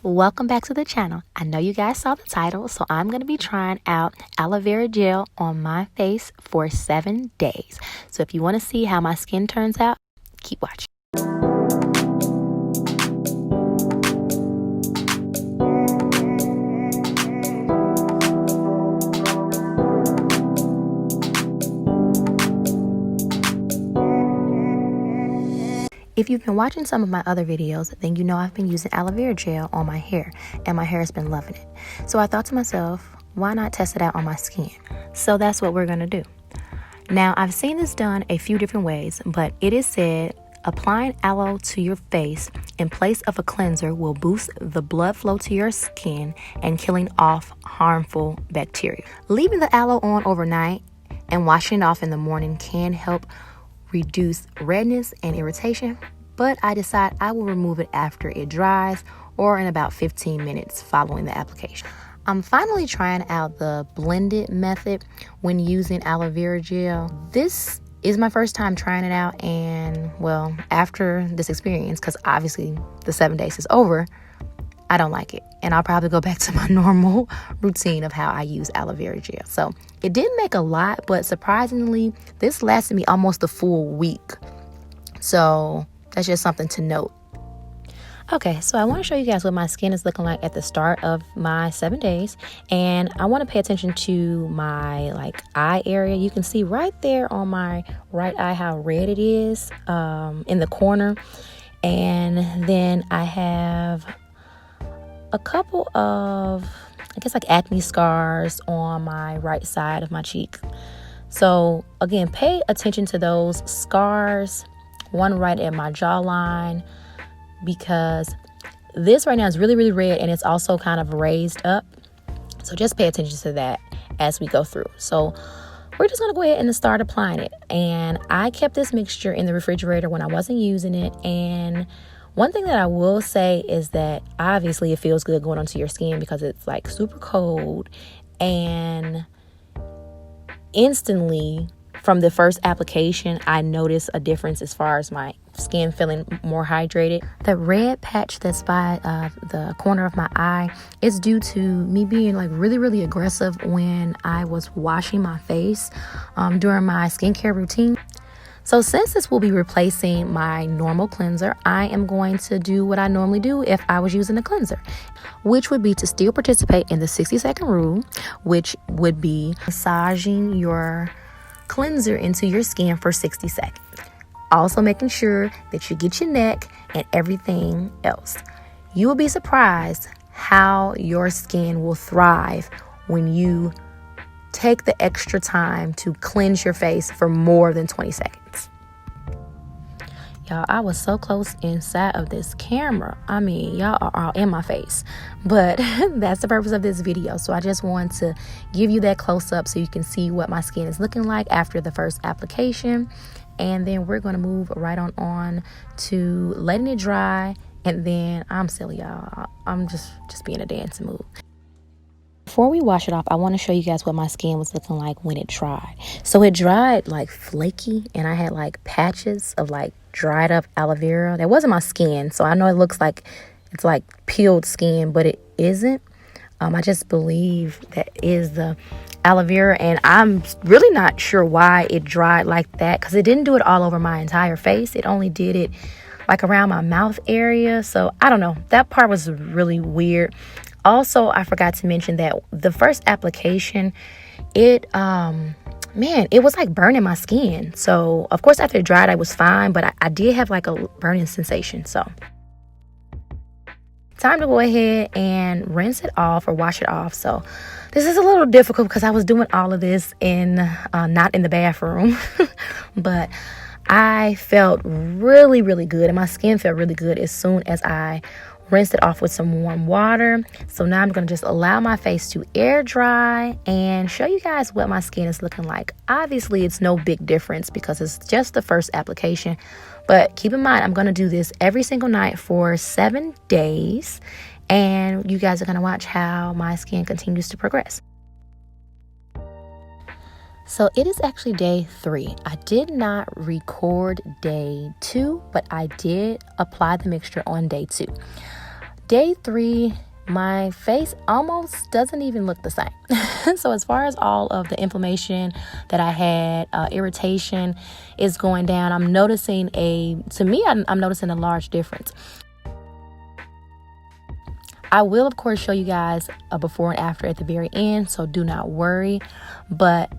Welcome back to the channel. I know you guys saw the title, so I'm going to be trying out aloe vera gel on my face for 7 days. So if you want to see how my skin turns out, keep watching. If you've been watching some of my other videos, then you know I've been using aloe vera gel on my hair, and my hair has been loving it. So I thought to myself, why not test it out on my skin? So that's what we're going to do. Now, I've seen this done a few different ways, but it is said applying aloe to your face in place of a cleanser will boost the blood flow to your skin and killing off harmful bacteria. Leaving the aloe on overnight and washing it off in the morning can help reduce redness and irritation, but I decide I will remove it after it dries or in about 15 minutes following the application. I'm finally trying out the blended method when using aloe vera gel. This is my first time trying it out, and well, after this experience, because obviously the 7 days is over, I don't like it, and I'll probably go back to my normal routine of how I use aloe vera gel. So it didn't make a lot, but surprisingly, this lasted me almost a full week. So that's just something to note. Okay, so I want to show you guys what my skin is looking like at the start of my 7 days, and I want to pay attention to my eye area. You can see right there on my right eye how red it is in the corner, and then I have a couple of, acne scars on my right side of my cheek. So again, pay attention to those scars, one right at my jawline, because this right now is really, really red, and it's also kind of raised up. So just pay attention to that as we go through. So we're just going to go ahead and start applying it. And I kept this mixture in the refrigerator when I wasn't using it, and one thing that I will say is that obviously it feels good going onto your skin because it's like super cold, and instantly from the first application I noticed a difference as far as my skin feeling more hydrated. The red patch that's by the corner of my eye is due to me being really, really aggressive when I was washing my face during my skincare routine. So since this will be replacing my normal cleanser, I am going to do what I normally do if I was using a cleanser, which would be to still participate in the 60-second rule, which would be massaging your cleanser into your skin for 60 seconds. Also making sure that you get your neck and everything else. You will be surprised how your skin will thrive when you take the extra time to cleanse your face for more than 20 seconds. Y'all, I was so close inside of this camera. I mean, y'all are all in my face, but that's the purpose of this video. So I just want to give you that close up so you can see what my skin is looking like after the first application. And then we're going to move right on to letting it dry. And then I'm silly, y'all. I'm just being a dancing mood. Before we wash it off, I want to show you guys what my skin was looking like when it dried. So it dried flaky, and I had patches of dried up aloe vera. That wasn't my skin, so I know it looks like it's peeled skin, but it isn't. I just believe that is the aloe vera, and I'm really not sure why it dried like that, because it didn't do it all over my entire face. It only did it around my mouth area. So I don't know, that part was really weird. Also, I forgot to mention that the first application, it was burning my skin. So of course after it dried I was fine, but I did have a burning sensation. So time to go ahead and rinse it off or wash it off. So this is a little difficult because I was doing all of this in not in the bathroom, but I felt really, really good, and my skin felt really good as soon as I rinsed it off with some warm water. So now I'm going to just allow my face to air dry and show you guys what my skin is looking like. Obviously, it's no big difference because it's just the first application. But keep in mind, I'm going to do this every single night for 7 days. And you guys are going to watch how my skin continues to progress. So it is actually day 3. I did not record day 2, but I did apply the mixture on day 2. day 3, my face almost doesn't even look the same. So as far as all of the inflammation that I had, irritation is going down. I'm noticing I'm noticing a large difference. I will, of course, show you guys a before and after at the very end, so do not worry. But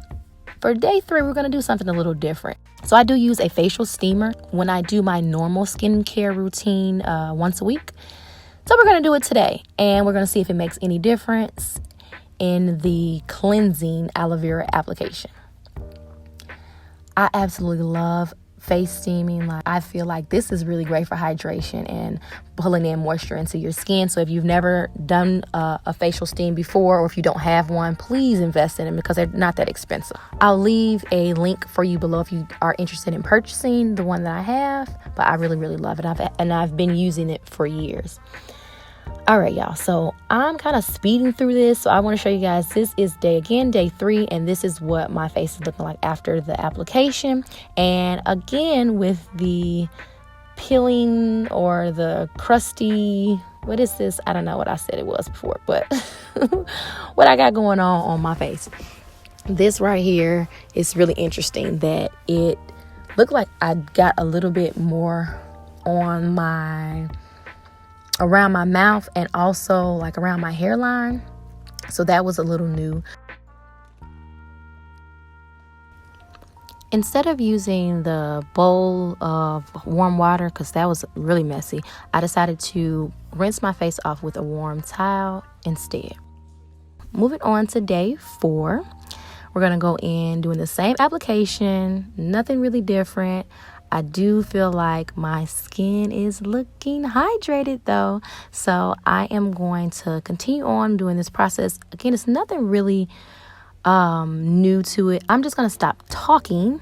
for day 3, we're going to do something a little different. So I do use a facial steamer when I do my normal skincare routine once a week. So we're going to do it today, and we're going to see if it makes any difference in the cleansing aloe vera application. I absolutely love face steaming. I feel like this is really great for hydration and pulling in moisture into your skin. So if you've never done a facial steam before, or if you don't have one, please invest in them because they're not that expensive. I'll leave a link for you below if you are interested in purchasing the one that I have, but I really, really love it. I've been using it for years. All right, y'all. So I'm kind of speeding through this. So I want to show you guys, this is day 3, and this is what my face is looking like after the application. And again, with the peeling or the crusty, what is this? I don't know what I said it was before, but what I got going on my face. This right here is really interesting that it looked like I got a little bit more on around my mouth and also like around my hairline. So that was a little new. Instead of using the bowl of warm water, because that was really messy, I decided to rinse my face off with a warm towel instead. Moving on to day 4, we're going to go in doing the same application, nothing really different. I do feel like my skin is looking hydrated though. So I am going to continue on doing this process. Again, it's nothing really new to it. I'm just going to stop talking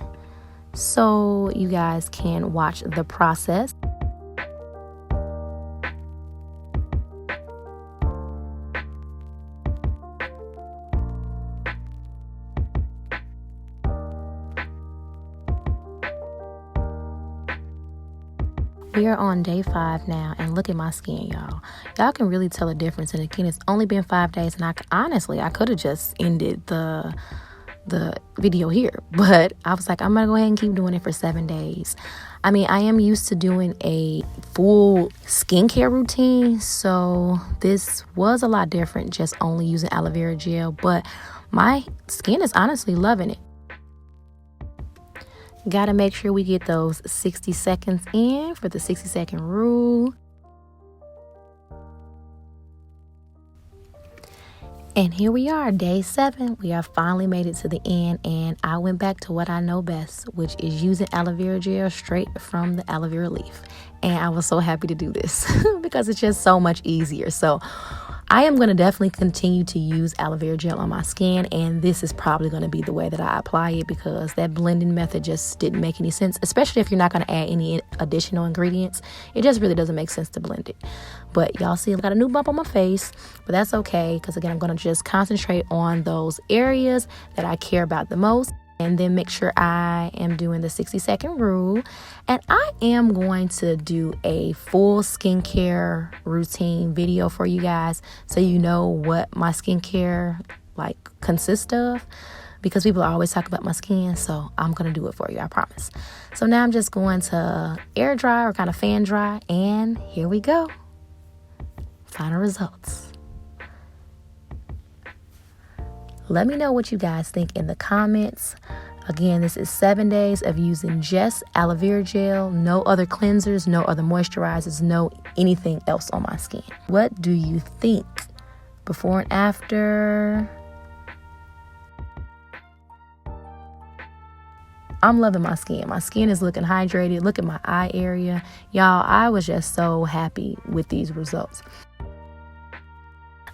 so you guys can watch the process. We are on day 5 now, and look at my skin, y'all. Y'all can really tell a difference. And again, it's only been 5 days, and I could have just ended the video here, but I was like, I'm gonna go ahead and keep doing it for 7 days. I mean, I am used to doing a full skincare routine, so this was a lot different, just only using aloe vera gel, but my skin is honestly loving it. Gotta make sure we get those 60 seconds in for the 60-second rule. And here we are, day 7. We have finally made it to the end, and I went back to what I know best, which is using aloe vera gel straight from the aloe vera leaf. And I was so happy to do this because it's just so much easier. So I am going to definitely continue to use aloe vera gel on my skin, and this is probably going to be the way that I apply it because that blending method just didn't make any sense, especially if you're not going to add any additional ingredients. It just really doesn't make sense to blend it. But y'all see I got a new bump on my face, but that's okay because again, I'm going to just concentrate on those areas that I care about the most. And then make sure I am doing the 60-second rule. And I am going to do a full skincare routine video for you guys so you know what my skincare consists of. Because people always talk about my skin, so I'm going to do it for you, I promise. So now I'm just going to air dry or kind of fan dry. And here we go. Final results. Let me know what you guys think in the comments. Again, this is 7 days of using just aloe vera gel, no other cleansers, no other moisturizers, no anything else on my skin. What do you think? Before and after? I'm loving my skin. My skin is looking hydrated. Look at my eye area. Y'all, I was just so happy with these results.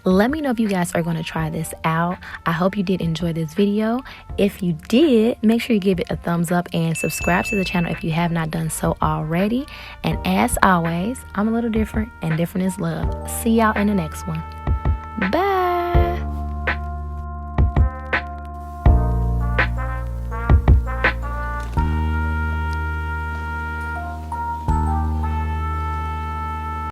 Let me know if you guys are going to try this out. I hope you did enjoy this video. If you did, make sure you give it a thumbs up and subscribe to the channel if you have not done so already. And as always, I'm a little different, and different is love. See y'all in the next one. Bye.